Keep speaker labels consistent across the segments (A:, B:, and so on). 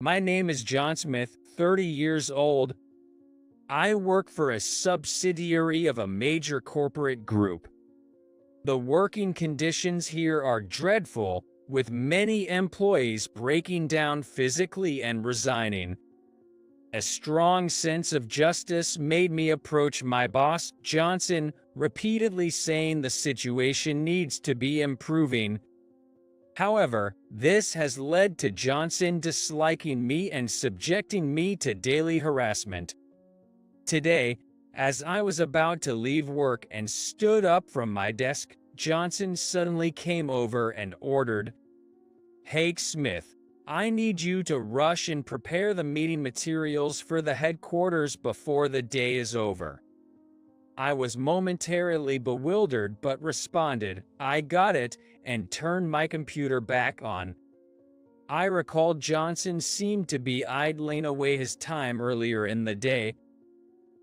A: My name is John Smith, 30 years old. I work for a subsidiary of a major corporate group. The working conditions here are dreadful, with many employees breaking down physically and resigning. A strong sense of justice made me approach my boss, Johnson, repeatedly saying the situation needs to be improving. However, this has led to Johnson disliking me and subjecting me to daily harassment. Today, as I was about to leave work and stood up from my desk, Johnson suddenly came over and ordered, "Hey Smith, I need you to rush and prepare the meeting materials for the headquarters before the day is over." I was momentarily bewildered but responded, "I got it," and turned my computer back on. I recalled Johnson seemed to be idling away his time earlier in the day.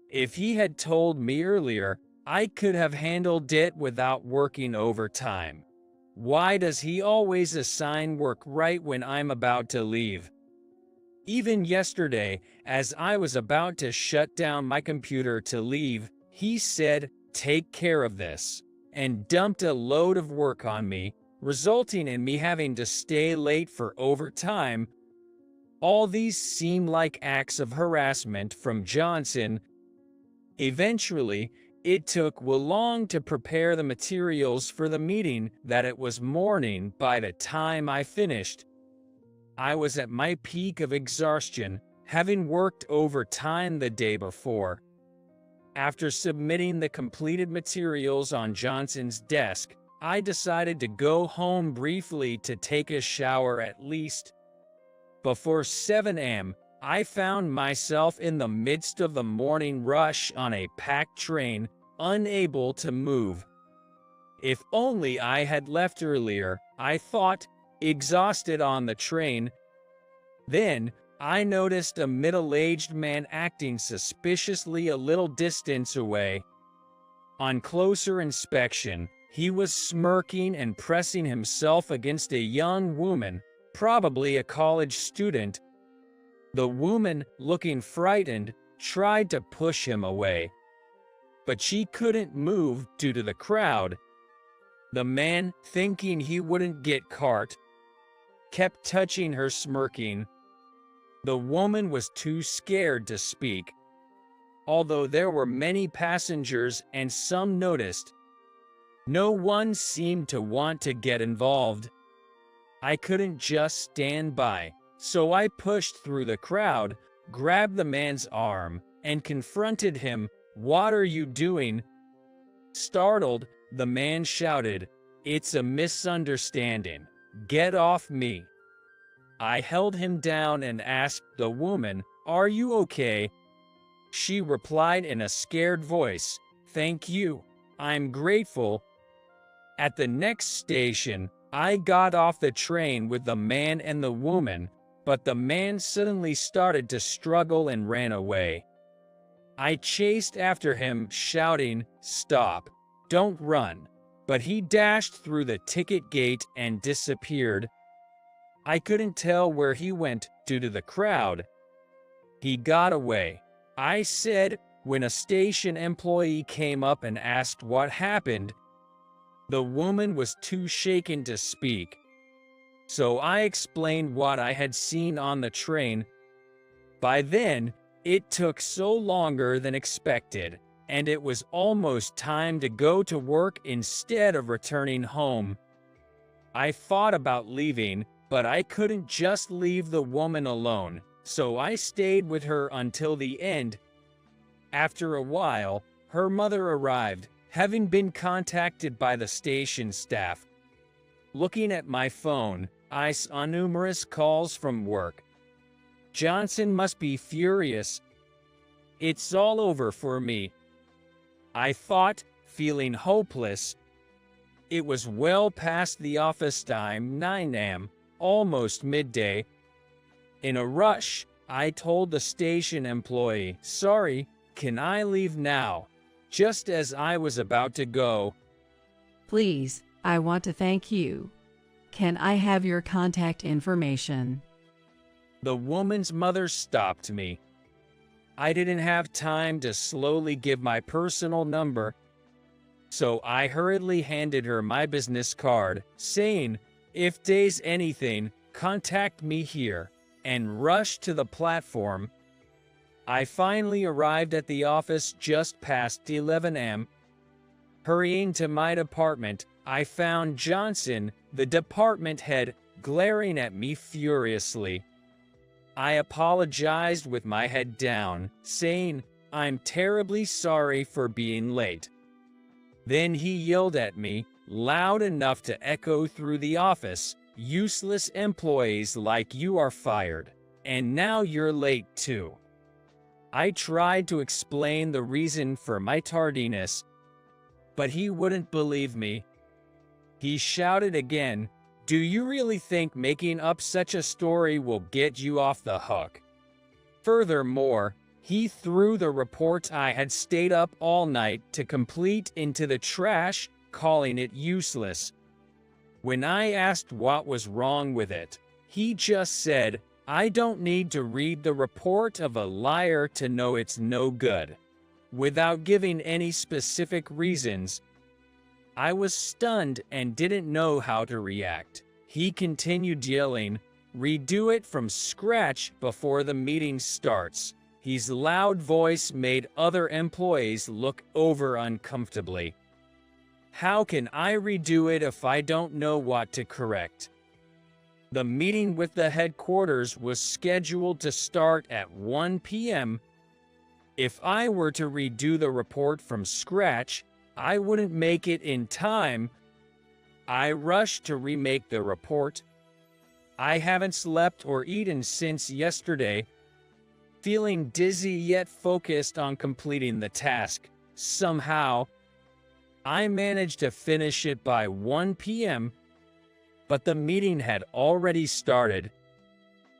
A: If he had told me earlier, I could have handled it without working overtime. Why does he always assign work right when I'm about to leave? Even yesterday, as I was about to shut down my computer to leave, he said, "Take care of this," and dumped a load of work on me, resulting in me having to stay late for overtime. All these seem like acts of harassment from Johnson. Eventually, it took long to prepare the materials for the meeting that it was morning by the time I finished. I was at my peak of exhaustion, having worked overtime the day before. After submitting the completed materials on Johnson's desk, I decided to go home briefly to take a shower at least. Before 7 a.m., I found myself in the midst of the morning rush on a packed train, unable to move. If only I had left earlier, I thought, exhausted on the train. Then, I noticed a middle-aged man acting suspiciously a little distance away. On closer inspection, he was smirking and pressing himself against a young woman, probably a college student. The woman, looking frightened, tried to push him away, but she couldn't move due to the crowd. The man, thinking he wouldn't get caught, kept touching her, smirking. The woman was too scared to speak. Although there were many passengers and some noticed, no one seemed to want to get involved. I couldn't just stand by, so I pushed through the crowd, grabbed the man's arm, and confronted him. "What are you doing?" Startled, the man shouted, "It's a misunderstanding. Get off me." I held him down and asked the woman, "Are you okay?" She replied in a scared voice, "Thank you. I'm grateful." At the next station, I got off the train with the man and the woman, but the man suddenly started to struggle and ran away. I chased after him, shouting, "Stop! Don't run!" But he dashed through the ticket gate and disappeared. I couldn't tell where he went due to the crowd. He got away, I said, when a station employee came up and asked what happened. The woman was too shaken to speak, so I explained what I had seen on the train. By then, it took so longer than expected, and it was almost time to go to work instead of returning home. I thought about leaving, but I couldn't just leave the woman alone, so I stayed with her until the end. After a while, her mother arrived, having been contacted by the station staff. Looking at my phone, I saw numerous calls from work. Johnson must be furious. It's all over for me, I thought, feeling hopeless. It was well past the office time, 9 a.m., almost midday. In a rush, I told the station employee, "Sorry, can I leave now?" Just as I was about to go.
B: "Please, I want to thank you. Can I have your contact information?"
A: The woman's mother stopped me. I didn't have time to slowly give my personal number, so I hurriedly handed her my business card, saying, "If there's anything, contact me here," and rushed to the platform. I finally arrived at the office just past 11 a.m. Hurrying to my department, I found Johnson, the department head, glaring at me furiously. I apologized with my head down, saying, "I'm terribly sorry for being late." Then he yelled at me, loud enough to echo through the office, "Useless employees like you are fired, and now you're late too." I tried to explain the reason for my tardiness, but he wouldn't believe me. He shouted again, "Do you really think making up such a story will get you off the hook?" Furthermore, he threw the report I had stayed up all night to complete into the trash, calling it useless. When I asked what was wrong with it, he just said, "I don't need to read the report of a liar to know it's no good," without giving any specific reasons. I was stunned and didn't know how to react. He continued yelling, "Redo it from scratch before the meeting starts." His loud voice made other employees look over uncomfortably. How can I redo it if I don't know what to correct? The meeting with the headquarters was scheduled to start at 1 p.m. If I were to redo the report from scratch, I wouldn't make it in time. I rushed to remake the report. I haven't slept or eaten since yesterday. Feeling dizzy yet focused on completing the task, somehow, I managed to finish it by 1 p.m., but the meeting had already started.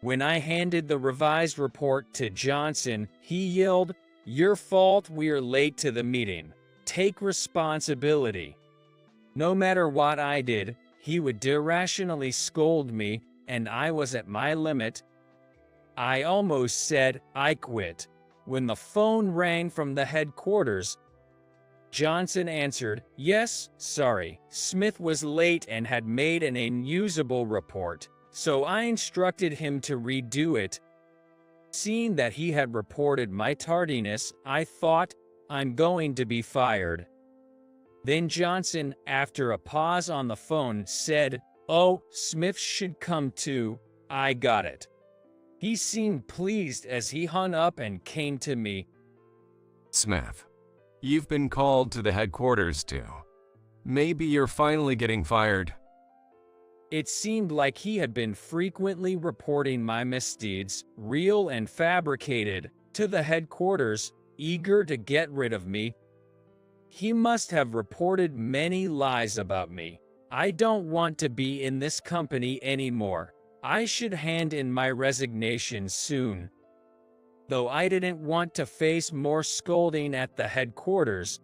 A: When I handed the revised report to Johnson, he yelled, "Your fault we're late to the meeting. Take responsibility." No matter what I did, he would irrationally scold me, and I was at my limit. I almost said, "I quit," when the phone rang from the headquarters. Johnson answered, "Yes, sorry, Smith was late and had made an unusable report, so I instructed him to redo it." Seeing that he had reported my tardiness, I thought, "I'm going to be fired." Then Johnson, after a pause on the phone, said, "Oh, Smith should come too. I got it." He seemed pleased as he hung up and came to me.
C: "Smith, you've been called to the headquarters too. Maybe you're finally getting fired."
A: It seemed like he had been frequently reporting my misdeeds, real and fabricated, to the headquarters, eager to get rid of me. He must have reported many lies about me. I don't want to be in this company anymore. I should hand in my resignation soon. Though I didn't want to face more scolding at the headquarters,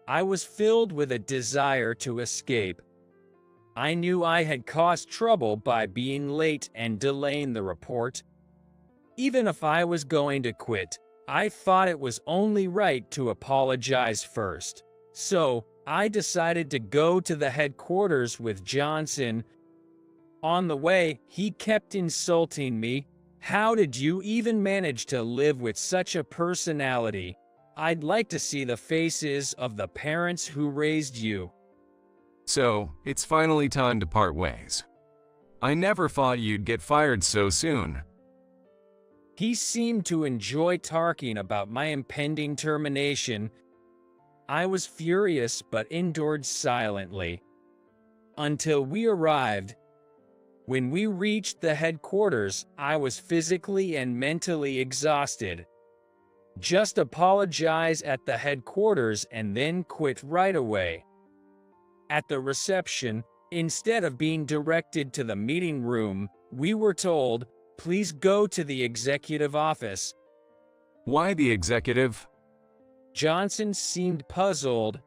A: I was filled with a desire to escape. I knew I had caused trouble by being late and delaying the report. Even if I was going to quit, I thought it was only right to apologize first. So, I decided to go to the headquarters with Johnson. On the way, he kept insulting me. "How did you even manage to live with such a personality? I'd like to see the faces of the parents who raised you."
C: "So, it's finally time to part ways. I never thought you'd get fired so soon."
A: He seemed to enjoy talking about my impending termination. I was furious but endured silently. Until we arrived. When we reached the headquarters, I was physically and mentally exhausted. Just apologize at the headquarters and then quit right away. At the reception, instead of being directed to the meeting room, we were told, "Please go to the executive office."
C: "Why the executive?"
A: Johnson seemed puzzled.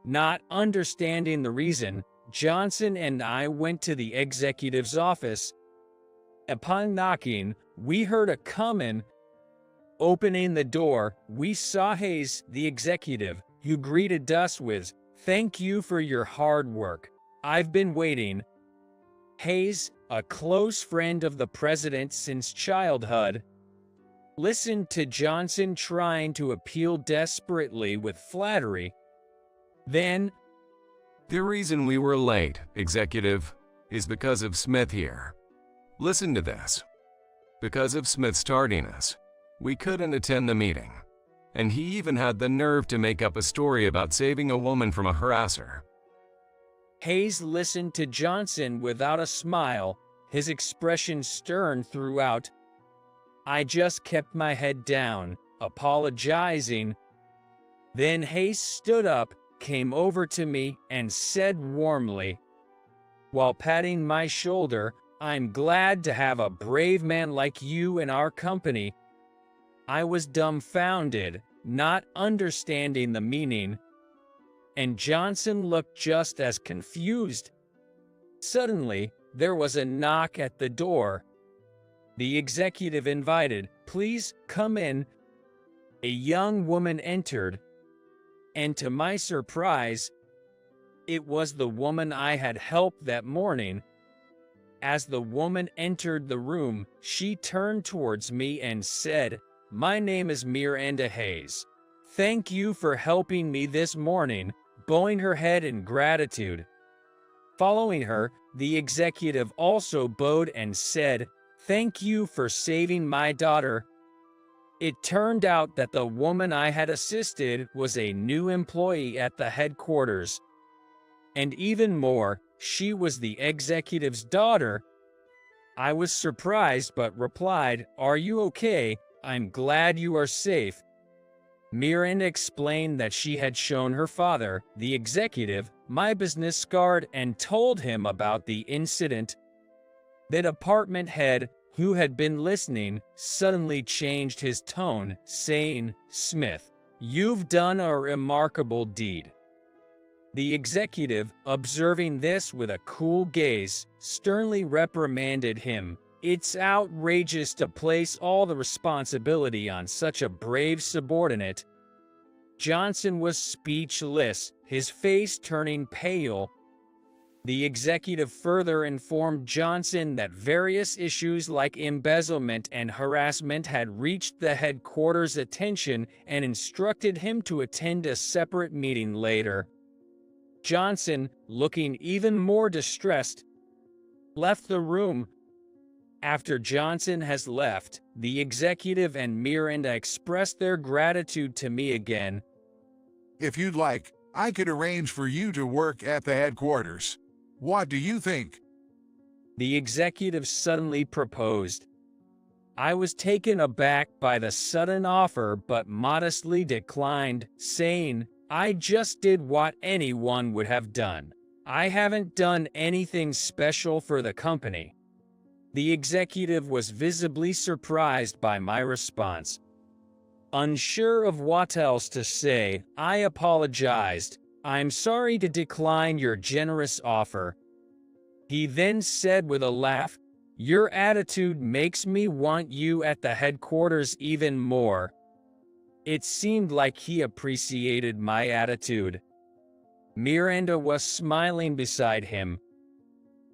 A: Not understanding the reason, Johnson and I went to the executive's office. Upon knocking, we heard a common. Opening the door, we saw Hayes, the executive, who greeted us with, "Thank you for your hard work. I've been waiting." Hayes, a close friend of the president since childhood, listened to Johnson trying to appeal desperately with flattery. Then,
C: The reason we were late, executive, is because of Smith here. Listen to this. Because of Smith's tardiness, we couldn't attend the meeting. And he even had the nerve to make up a story about saving a woman from a harasser.
A: Hayes listened to Johnson without a smile, his expression stern throughout. I just kept my head down, apologizing. Then Hayes stood up, came over to me, and said warmly, while patting my shoulder, "I'm glad to have a brave man like you in our company." I was dumbfounded, not understanding the meaning, and Johnson looked just as confused. Suddenly, there was a knock at the door. The executive invited, "Please come in." A young woman entered, and to my surprise, it was the woman I had helped that morning. As the woman entered the room, she turned towards me and said, "My name is Miranda Hayes. Thank you for helping me this morning," bowing her head in gratitude. Following her, the executive also bowed and said, "Thank you for saving my daughter." It turned out that the woman I had assisted was a new employee at the headquarters. And even more, she was the executive's daughter. I was surprised but replied, "Are you okay? I'm glad you are safe." Miranda explained that she had shown her father, the executive, my business card and told him about the incident. The department head, who had been listening, suddenly changed his tone, saying, "Smith, you've done a remarkable deed." The executive, observing this with a cool gaze, sternly reprimanded him. "It's outrageous to place all the responsibility on such a brave subordinate." Johnson was speechless, his face turning pale. The executive further informed Johnson that various issues like embezzlement and harassment had reached the headquarters' attention and instructed him to attend a separate meeting later. Johnson, looking even more distressed, left the room. After Johnson has left, the executive and Miranda expressed their gratitude to me again.
D: If you'd like, I could arrange for you to work at the headquarters. What do you think?
A: The executive suddenly proposed. I was taken aback by the sudden offer but modestly declined, saying, "I just did what anyone would have done. I haven't done anything special for the company." The executive was visibly surprised by my response. Unsure of what else to say, I apologized. "I'm sorry to decline your generous offer." He then said with a laugh, "Your attitude makes me want you at the headquarters even more." It seemed like he appreciated my attitude. Miranda was smiling beside him.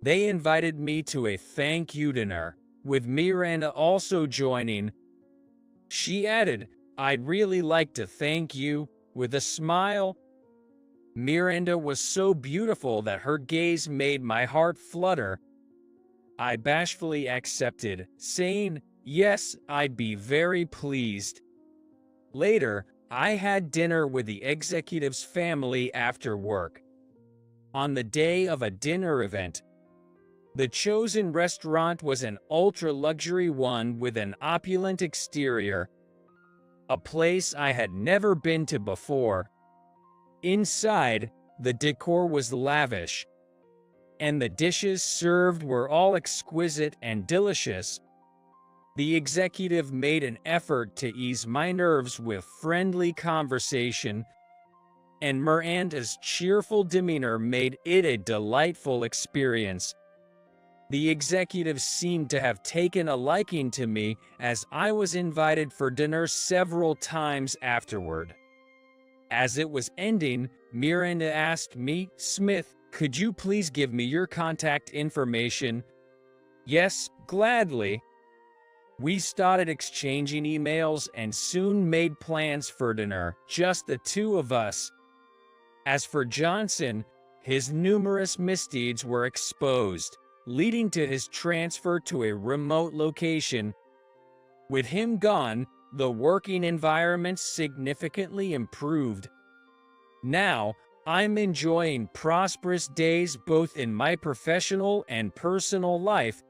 A: They invited me to a thank you dinner, with Miranda also joining. She added, "I'd really like to thank you," with a smile. Miranda was so beautiful that her gaze made my heart flutter. I bashfully accepted, saying, "Yes, I'd be very pleased." Later, I had dinner with the executive's family after work. On the day of a dinner event, the chosen restaurant was an ultra-luxury one with an opulent exterior, a place I had never been to before. Inside, the decor was lavish, and the dishes served were all exquisite and delicious. The executive made an effort to ease my nerves with friendly conversation, and Miranda's cheerful demeanor made it a delightful experience. The executives seemed to have taken a liking to me as I was invited for dinner several times afterward. As it was ending, Miranda asked me, "Smith, could you please give me your contact information?" "Yes, gladly." We started exchanging emails and soon made plans for dinner, just the two of us. As for Johnson, his numerous misdeeds were exposed, leading to his transfer to a remote location. With him gone, the working environment significantly improved. Now, I'm enjoying prosperous days both in my professional and personal life,